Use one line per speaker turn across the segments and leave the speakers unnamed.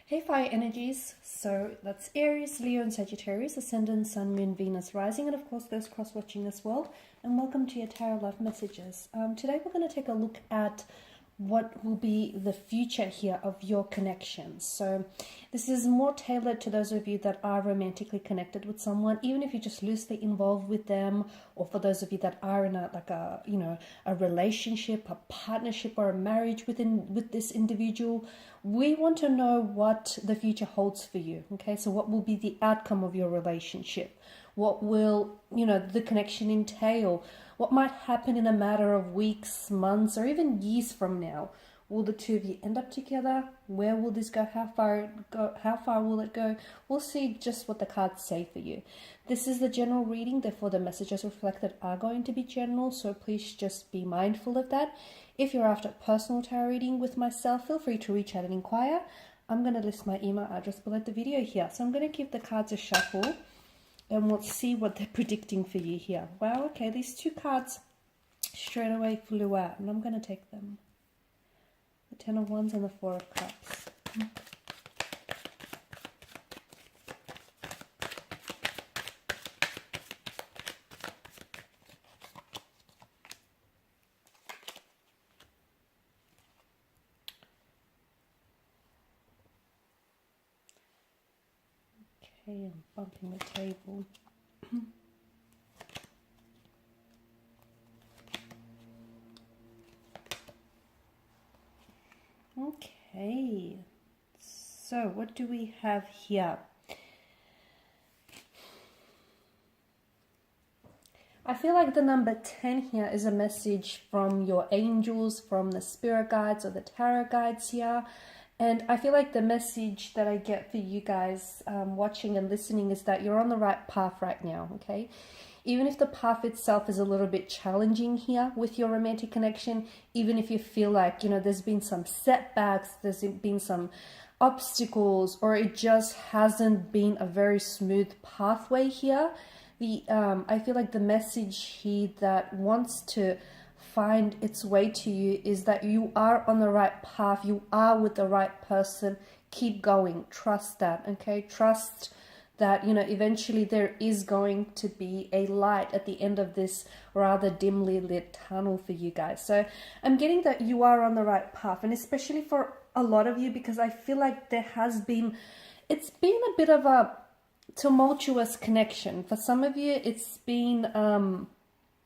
Hey fire energies, so that's Aries, Leo and Sagittarius, Ascendant, Sun, Moon, Venus, Rising, and of course those cross-watching as well. And welcome to your Tarot Love Messages. Today we're going to take a look at what will be the future here of your connections. So this is more tailored to those of you that are romantically connected with someone, even if you're just loosely involved with them, or for those of you that are in a relationship, a partnership, or a marriage with this individual. We want to know what the future holds for you. Okay, so what will be the outcome of your relationship? What will, the connection entail? What might happen in a matter of weeks, months, or even years from now? Will the two of you end up together? Where will this go? How far will it go? We'll see just what the cards say for you. This is the general reading, therefore the messages reflected are going to be general, so please just be mindful of that. If you're after a personal tarot reading with myself, feel free to reach out and inquire. I'm going to list my email address below the video here. So I'm going to give the cards a shuffle and we'll see what they're predicting for you here. Wow, okay, these two cards straight away flew out, and I'm going to take them. The Ten of Wands and the Four of Cups. Okay, I'm bumping the table. Okay, so what do we have here? I feel like the number 10 here is a message from your angels, from the spirit guides or the tarot guides here. And I feel like the message that I get for you guys watching and listening is that you're on the right path right now, okay? Even if the path itself is a little bit challenging here with your romantic connection, even if you feel like, there's been some setbacks, there's been some obstacles, or it just hasn't been a very smooth pathway here, I feel like the message here that wants to find its way to you is that you are on the right path, you are with the right person. Keep going, trust that, okay? Trust that, eventually there is going to be a light at the end of this rather dimly lit tunnel for you guys. So I'm getting that you are on the right path, and especially for a lot of you, because I feel like it's been a bit of a tumultuous connection. For some of you,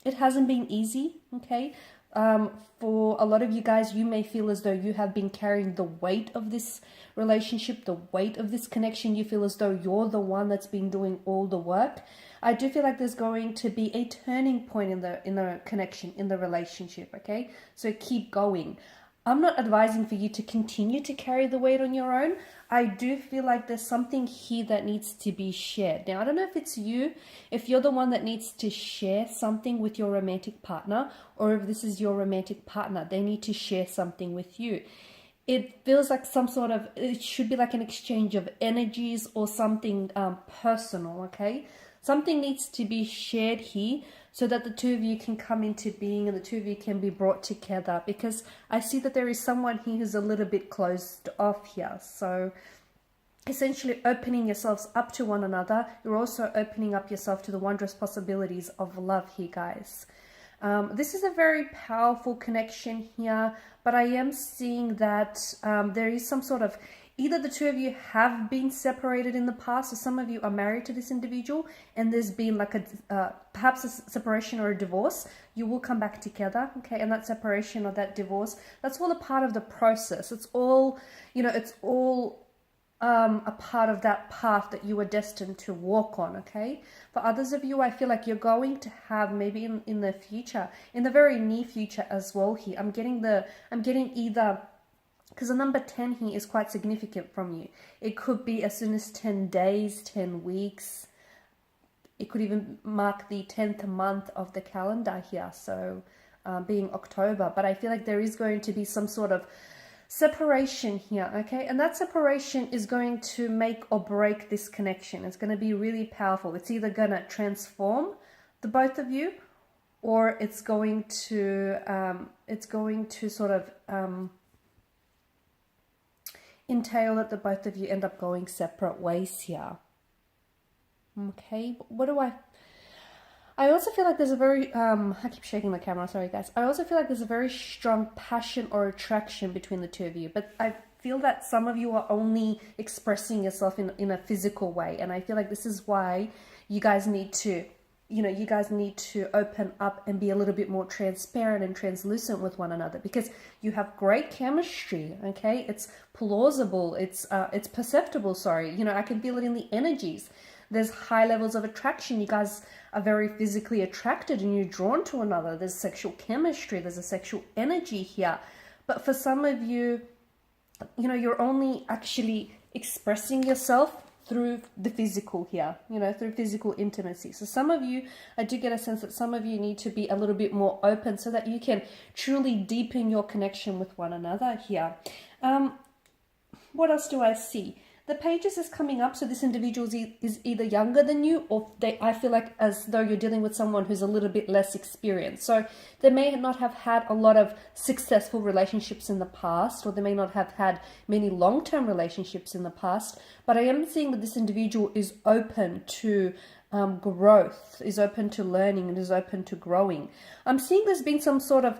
it hasn't been easy, okay? For a lot of you guys, you may feel as though you have been carrying the weight of this relationship, the weight of this connection. You feel as though you're the one that's been doing all the work. I do feel like there's going to be a turning point in the connection, in the relationship, okay? So keep going. I'm not advising for you to continue to carry the weight on your own. I do feel like there's something here that needs to be shared. Now, I don't know if it's you, if you're the one that needs to share something with your romantic partner, or if this is your romantic partner, they need to share something with you. It feels like it should be like an exchange of energies or something personal, okay? Something needs to be shared here so that the two of you can come into being and the two of you can be brought together, because I see that there is someone here who's a little bit closed off here. So essentially opening yourselves up to one another, you're also opening up yourself to the wondrous possibilities of love here, guys. This is a very powerful connection here, but I am seeing that there is some sort of, either the two of you have been separated in the past, or some of you are married to this individual and there's been like perhaps a separation or a divorce. You will come back together, okay? And that separation or that divorce, that's all a part of the process. It's all, a part of that path that you were destined to walk on, okay? For others of you, I feel like you're going to have maybe in the future, in the very near future as well here. I'm getting either, because the number 10 here is quite significant from you. It could be as soon as 10 days, 10 weeks. It could even mark the 10th month of the calendar here, so being October. But I feel like there is going to be some sort of separation here, okay? And that separation is going to make or break this connection. It's going to be really powerful. It's either going to transform the both of you, or it's going to sort of entail that the both of you end up going separate ways here. Okay, what do I also feel like there's a very, I keep shaking the camera, sorry guys. I also feel like there's a very strong passion or attraction between the two of you. But I feel that some of you are only expressing yourself in a physical way. And I feel like this is why you guys need to, you guys need to open up and be a little bit more transparent and translucent with one another. Because you have great chemistry, okay? It's plausible, it's perceptible, sorry. I can feel it in the energies. There's high levels of attraction. You guys are very physically attracted and you're drawn to another. There's sexual chemistry. There's a sexual energy here. But for some of you, you're only actually expressing yourself through the physical here, through physical intimacy. So some of you, I do get a sense that some of you need to be a little bit more open so that you can truly deepen your connection with one another here. What else do I see? The pages is coming up, so this individual is either younger than you, or I feel like as though you're dealing with someone who's a little bit less experienced. So they may not have had a lot of successful relationships in the past, or they may not have had many long-term relationships in the past, but I am seeing that this individual is open to growth, is open to learning, and is open to growing. I'm seeing there's been some sort of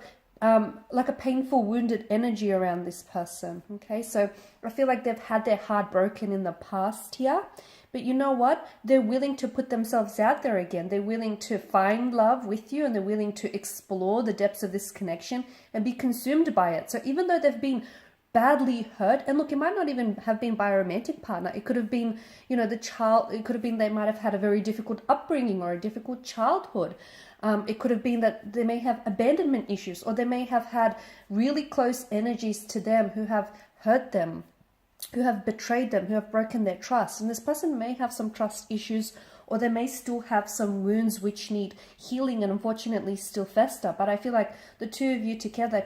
like a painful, wounded energy around this person. Okay, so I feel like they've had their heart broken in the past here, but you know what? They're willing to put themselves out there again. They're willing to find love with you, and they're willing to explore the depths of this connection and be consumed by it. So even though they've been badly hurt, and look, it might not even have been by a romantic partner. It could have been, the child, it could have been they might have had a very difficult upbringing or a difficult childhood. It could have been that they may have abandonment issues, or they may have had really close energies to them who have hurt them, who have betrayed them, who have broken their trust. And this person may have some trust issues, or they may still have some wounds which need healing and unfortunately still fester. But I feel like the two of you together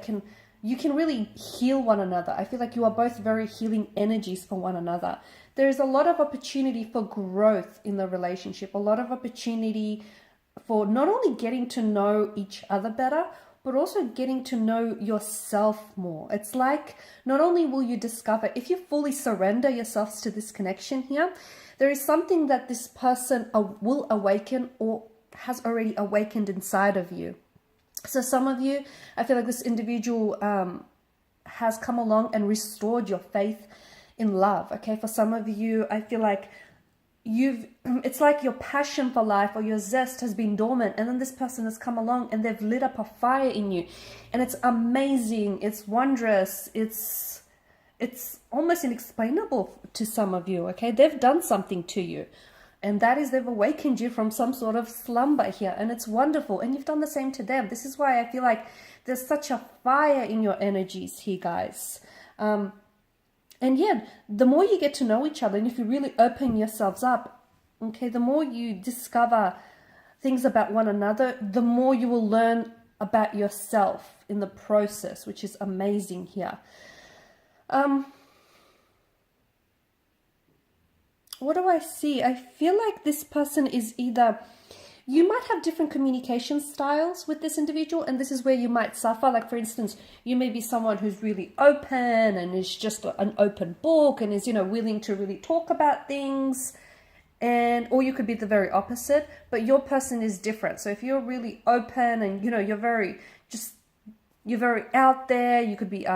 you can really heal one another. I feel like you are both very healing energies for one another. There is a lot of opportunity for growth in the relationship, a lot of opportunity for not only getting to know each other better, but also getting to know yourself more. It's like not only will you discover, if you fully surrender yourselves to this connection here, there is something that this person will awaken or has already awakened inside of you. So some of you, I feel like this individual has come along and restored your faith in love. Okay, for some of you, I feel like it's like your passion for life or your zest has been dormant, and then this person has come along and they've lit up a fire in you, and it's amazing, it's wondrous, it's almost inexplainable to some of you. Okay, they've done something to you, and that is they've awakened you from some sort of slumber here, and it's wonderful, and you've done the same to them. This is why I feel like there's such a fire in your energies here, guys. And yeah, the more you get to know each other, and if you really open yourselves up, okay, the more you discover things about one another, the more you will learn about yourself in the process, which is amazing here. What do I see? I feel like this person is either... You might have different communication styles with this individual, and this is where you might suffer. Like, for instance, you may be someone who's really open and is just an open book and is, willing to really talk about things. Or you could be the very opposite, but your person is different. So if you're really open and, you're very out there, you could be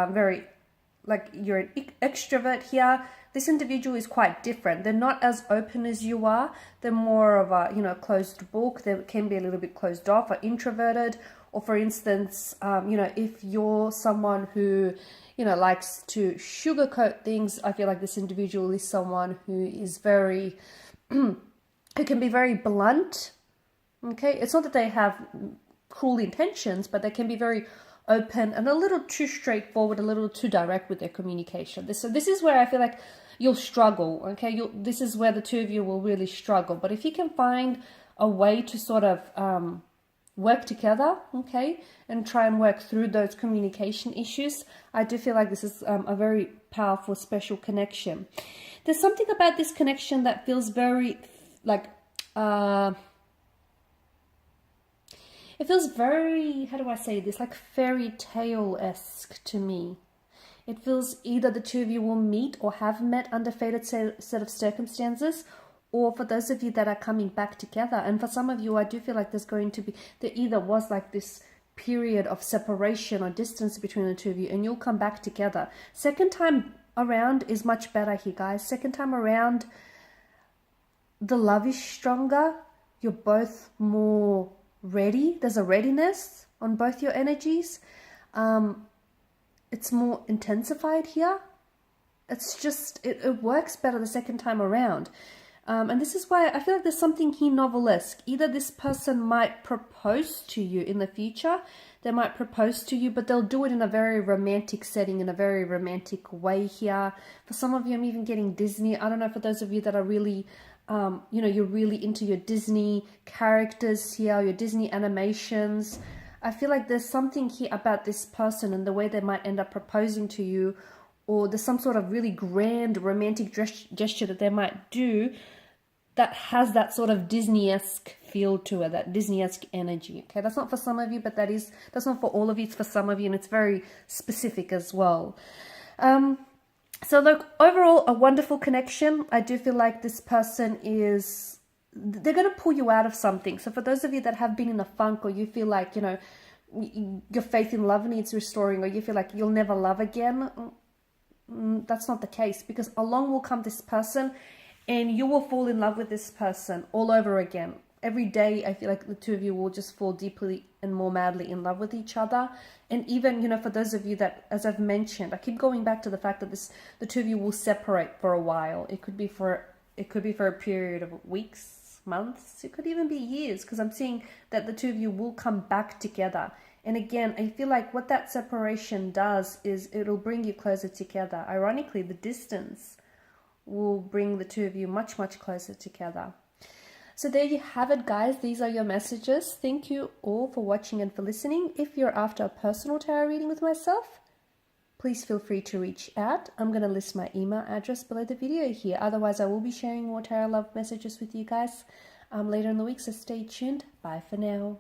you're an extrovert here. This individual is quite different. They're not as open as you are. They're more of a, closed book. They can be a little bit closed off or introverted. Or for instance, if you're someone who, likes to sugarcoat things, I feel like this individual is someone who is very, who can be very blunt. Okay. It's not that they have cruel intentions, but they can be very open and a little too straightforward, a little too direct with their communication. So this is where I feel like you'll struggle, okay? This is where the two of you will really struggle. But if you can find a way to sort of work together, okay, and try and work through those communication issues, I do feel like this is a very powerful, special connection. There's something about this connection that feels very, it feels very, how do I say this, like fairy tale-esque to me. It feels either the two of you will meet or have met under fated set of circumstances, or for those of you that are coming back together. And for some of you, I do feel like there either was like this period of separation or distance between the two of you, and you'll come back together. Second time around is much better here, guys. Second time around, the love is stronger. You're both more ready. There's a readiness on both your energies. It's more intensified here. It's just, it works better the second time around. And this is why I feel like there's something here novelesque. Either this person might propose to you in the future. They might propose to you, but they'll do it in a very romantic setting, in a very romantic way here. For some of you, I'm even getting Disney. I don't know, for those of you that are really, you're really into your Disney characters here, your Disney animations. I feel like there's something here about this person and the way they might end up proposing to you, or there's some sort of really grand romantic gesture that they might do that has that sort of Disney-esque feel to it, that Disney-esque energy. Okay, that's not for some of you, but that's not for all of you. It's for some of you, and it's very specific as well. So look, overall, a wonderful connection. I do feel like this person they're going to pull you out of something. So for those of you that have been in a funk, or you feel like, your faith in love needs restoring, or you feel like you'll never love again, that's not the case, because along will come this person and you will fall in love with this person all over again. Every day, I feel like the two of you will just fall deeply and more madly in love with each other. And even, for those of you that, as I've mentioned, I keep going back to the fact that the two of you will separate for a while. It could be for a period of weeks, months. It could even be years, because I'm seeing that the two of you will come back together. And again, I feel like what that separation does is it'll bring you closer together. Ironically, the distance will bring the two of you much, much closer together. So there you have it, guys. These are your messages. Thank you all for watching and for listening. If you're after a personal tarot reading with myself, please feel free to reach out. I'm going to list my email address below the video here. Otherwise, I will be sharing more tarot love messages with you guys later in the week, so stay tuned. Bye for now.